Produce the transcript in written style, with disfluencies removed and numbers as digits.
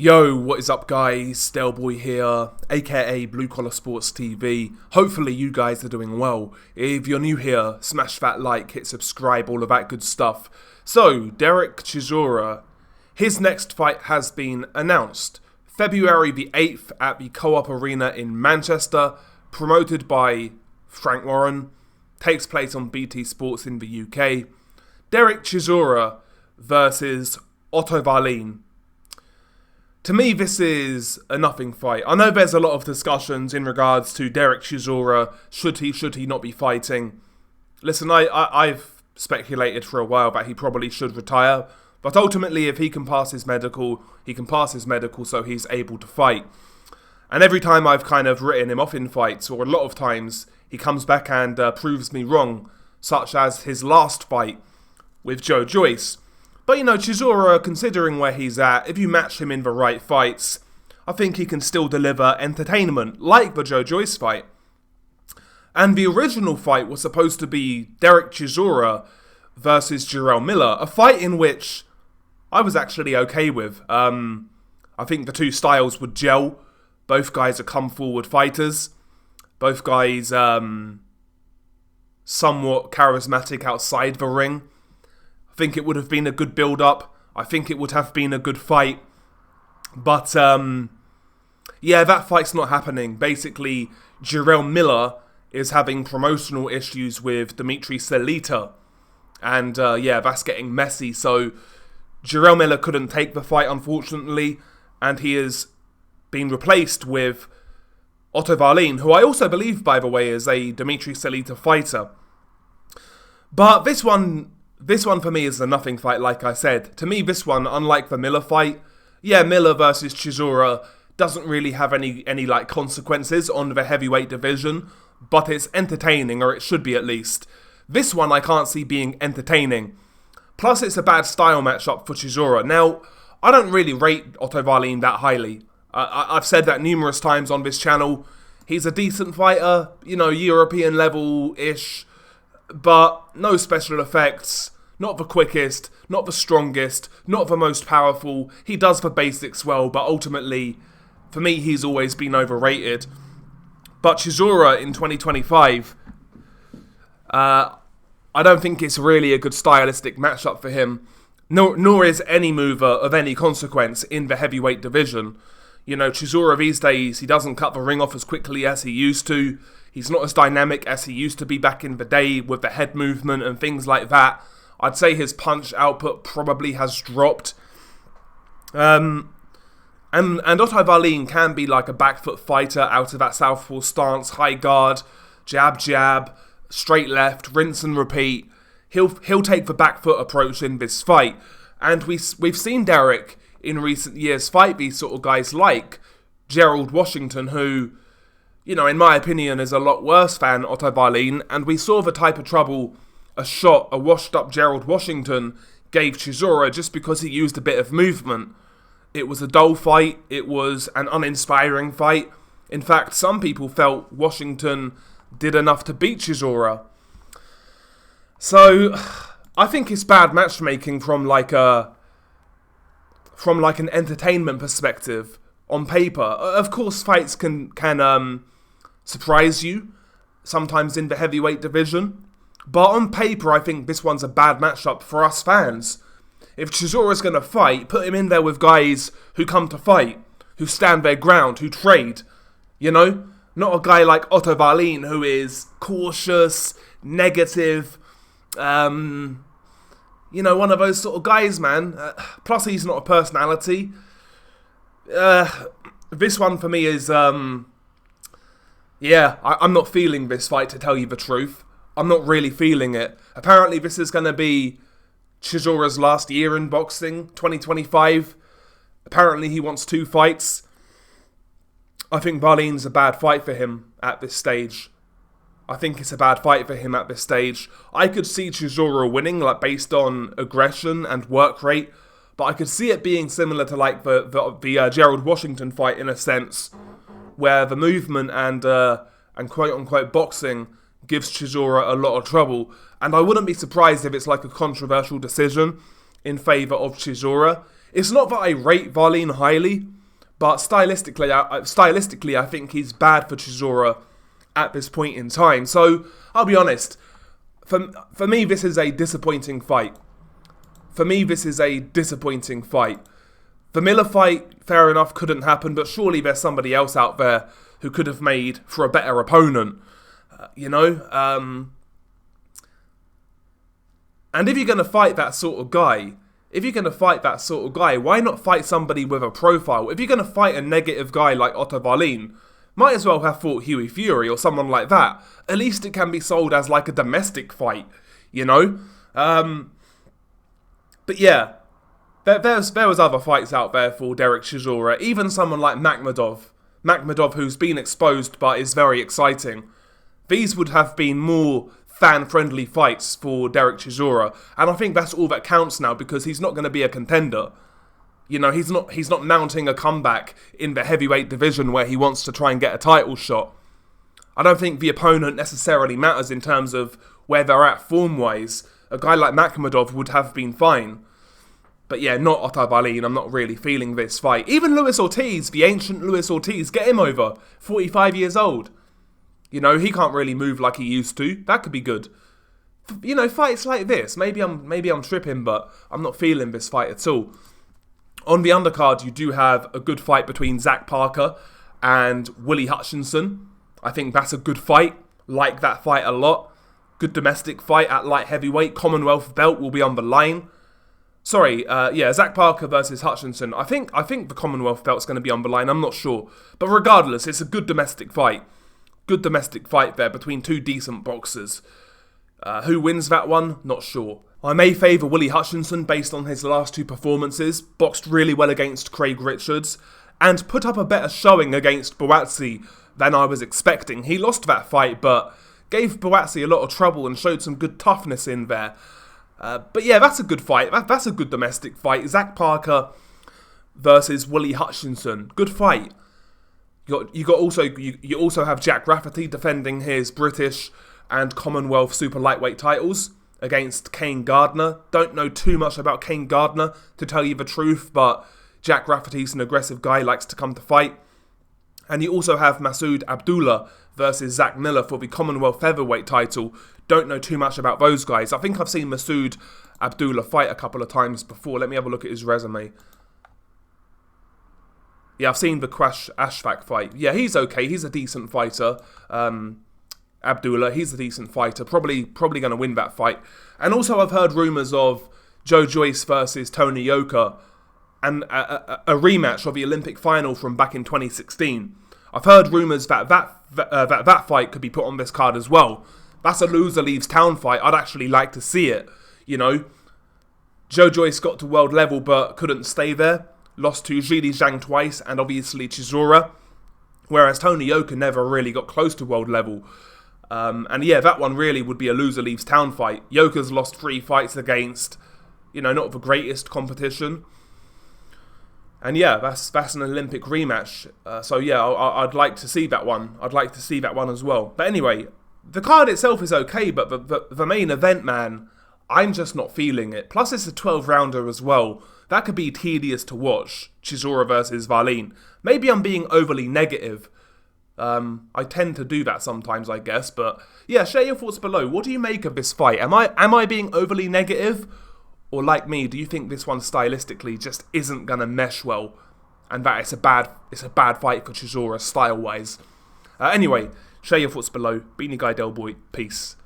Yo, what is up guys, Stelboy here, aka Blue Collar Sports TV. Hopefully you guys are doing well. If you're new here, smash that like, hit subscribe, all of that good stuff. So, Dereck Chisora, his next fight has been announced. February the 8th at the Co-op Arena in Manchester, promoted by Frank Warren, takes place on BT Sports in the UK. Dereck Chisora versus Otto Wallin. To me, this is a nothing fight. I know there's a lot of discussions in regards to Dereck Chisora. Should he not be fighting? Listen, I've speculated for a while that he probably should retire. But ultimately, if he can pass his medical, he can pass his medical so he's able to fight. And every time I've kind of written him off in fights, or a lot of times, he comes back and proves me wrong. Such as his last fight with Joe Joyce. But, you know, Chisora, considering where he's at, if you match him in the right fights, I think he can still deliver entertainment, like the Joe Joyce fight. And the original fight was supposed to be Dereck Chisora versus Jarrell Miller, a fight in which I was actually okay with. I think the two styles would gel. Both guys are come-forward fighters. Both guys somewhat charismatic outside the ring. I think it would have been a good build-up. I think it would have been a good fight. But, yeah, that fight's not happening. Basically, Jarrell Miller is having promotional issues with Dimitri Selita. And, yeah, that's getting messy. So, Jarrell Miller couldn't take the fight, unfortunately. And he has been replaced with Otto Wallin, who I also believe, by the way, is a Dimitri Selita fighter. But this one for me is a nothing fight, like I said. To me, this one, unlike the Miller fight, yeah, Miller versus Chisora doesn't really have any like consequences on the heavyweight division, but it's entertaining, or it should be at least. This one I can't see being entertaining. Plus, it's a bad style matchup for Chisora. Now, I don't really rate Otto Wallin that highly. I've said that numerous times on this channel. He's a decent fighter, you know, European level-ish, but no special effects, not the quickest, not the strongest, not the most powerful. He does the basics well, but ultimately, for me, he's always been overrated. But Chisora in 2025, I don't think it's really a good stylistic matchup for him, nor is any mover of any consequence in the heavyweight division. You know, Chisora these days, he doesn't cut the ring off as quickly as he used to. He's not as dynamic as he used to be back in the day with the head movement and things like that. I'd say his punch output probably has dropped. And Otto Wallin can be like a back foot fighter out of that southpaw stance, high guard, jab, jab, straight left, rinse and repeat. He'll take the back foot approach in this fight. And we've seen Dereck in recent years fight these sort of guys like Gerald Washington, who, you know, in my opinion, is a lot worse than Otto Wallin, and we saw the type of trouble a washed-up Gerald Washington gave Chisora just because he used a bit of movement. It was a dull fight, it was an uninspiring fight. In fact, some people felt Washington did enough to beat Chisora. So, I think it's bad matchmaking from an entertainment perspective on paper. Of course, fights can surprise you, sometimes in the heavyweight division. But on paper, I think this one's a bad matchup for us fans. If Chisora's going to fight, put him in there with guys who come to fight, who stand their ground, who trade. You know? Not a guy like Otto Wallin, who is cautious, negative, you know, one of those sort of guys, man. Plus, he's not a personality. This one for me is, yeah, I'm not feeling this fight, to tell you the truth. I'm not really feeling it. Apparently, this is going to be Chisora's last year in boxing, 2025. Apparently, he wants 2 fights. I think Wallin's a bad fight for him at this stage. I think it's a bad fight for him at this stage. I could see Chisora winning, like based on aggression and work rate, but I could see it being similar to like the Gerald Washington fight in a sense, where the movement and quote unquote boxing gives Chisora a lot of trouble. And I wouldn't be surprised if it's like a controversial decision in favour of Chisora. It's not that I rate Wallin highly, but stylistically, I think he's bad for Chisora at this point in time. So, I'll be honest. For me, this is a disappointing fight. The Miller fight, fair enough, couldn't happen, but surely there's somebody else out there who could have made for a better opponent. And if you're going to fight that sort of guy, why not fight somebody with a profile? If you're going to fight a negative guy like Otto Wallin, might as well have fought Hughie Fury or someone like that. At least it can be sold as like a domestic fight, But yeah, there was other fights out there for Dereck Chisora. Even someone like Makhmudov, who's been exposed but is very exciting. These would have been more fan-friendly fights for Dereck Chisora, and I think that's all that counts now because he's not going to be a contender. He's not mounting a comeback in the heavyweight division where he wants to try and get a title shot. I don't think the opponent necessarily matters in terms of where they're at form-wise. A guy like Makhmudov would have been fine. But yeah, not Otto Wallin. I'm not really feeling this fight. Even Luis Ortiz, the ancient Luis Ortiz, get him over. 45 years old. He can't really move like he used to. That could be good. Fights like this. Maybe I'm tripping, but I'm not feeling this fight at all. On the undercard, you do have a good fight between Zach Parker and Willie Hutchinson. I think that's a good fight. Like that fight a lot. Good domestic fight at light heavyweight. Commonwealth belt will be on the line. Zach Parker versus Hutchinson. I think the Commonwealth belt's going to be on the line. I'm not sure. But regardless, it's a good domestic fight. Good domestic fight there between two decent boxers. Who wins that one? Not sure. I may favour Willie Hutchinson based on his last two performances. Boxed really well against Craig Richards. And put up a better showing against Buatsi than I was expecting. He lost that fight, but gave Buatsi a lot of trouble and showed some good toughness in there. But yeah, that's a good fight. That's a good domestic fight. Zach Parker versus Willie Hutchinson. Good fight. You also have Jack Rafferty defending his British and Commonwealth super lightweight titles against Kane Gardner. Don't know too much about Kane Gardner, to tell you the truth, but Jack Rafferty's an aggressive guy, likes to come to fight. And you also have Masoud Abdullah versus Zach Miller for the Commonwealth featherweight title. Don't know too much about those guys. I think I've seen Masoud Abdullah fight a couple of times before. Let me have a look at his resume. Yeah, I've seen the Crash Ashfaq fight. Yeah, he's okay. He's a decent fighter. Abdullah, he's a decent fighter. Probably going to win that fight. And also I've heard rumours of Joe Joyce versus Tony Yoka and a rematch of the Olympic final from back in 2016. I've heard rumours that fight could be put on this card as well. That's a loser leaves town fight. I'd actually like to see it. Joe Joyce got to world level but couldn't stay there. Lost to Zhili Zhang twice and obviously Chisora. Whereas Tony Yoka never really got close to world level. And yeah, that one really would be a loser leaves town fight. Yoka's lost 3 fights against, not the greatest competition. And yeah, that's an Olympic rematch. So yeah, I'd like to see that one. I'd like to see that one as well. But anyway, the card itself is okay, but the main event, man, I'm just not feeling it. Plus it's a 12-rounder as well. That could be tedious to watch. Chisora versus Wallin. Maybe I'm being overly negative. I tend to do that sometimes, I guess. But yeah, share your thoughts below. What do you make of this fight? Am I being overly negative? Or like me, do you think this one stylistically just isn't going to mesh well? And that it's a bad fight for Chisora style-wise? Anyway, share your thoughts below. Beanie Guy Del Boy. Peace.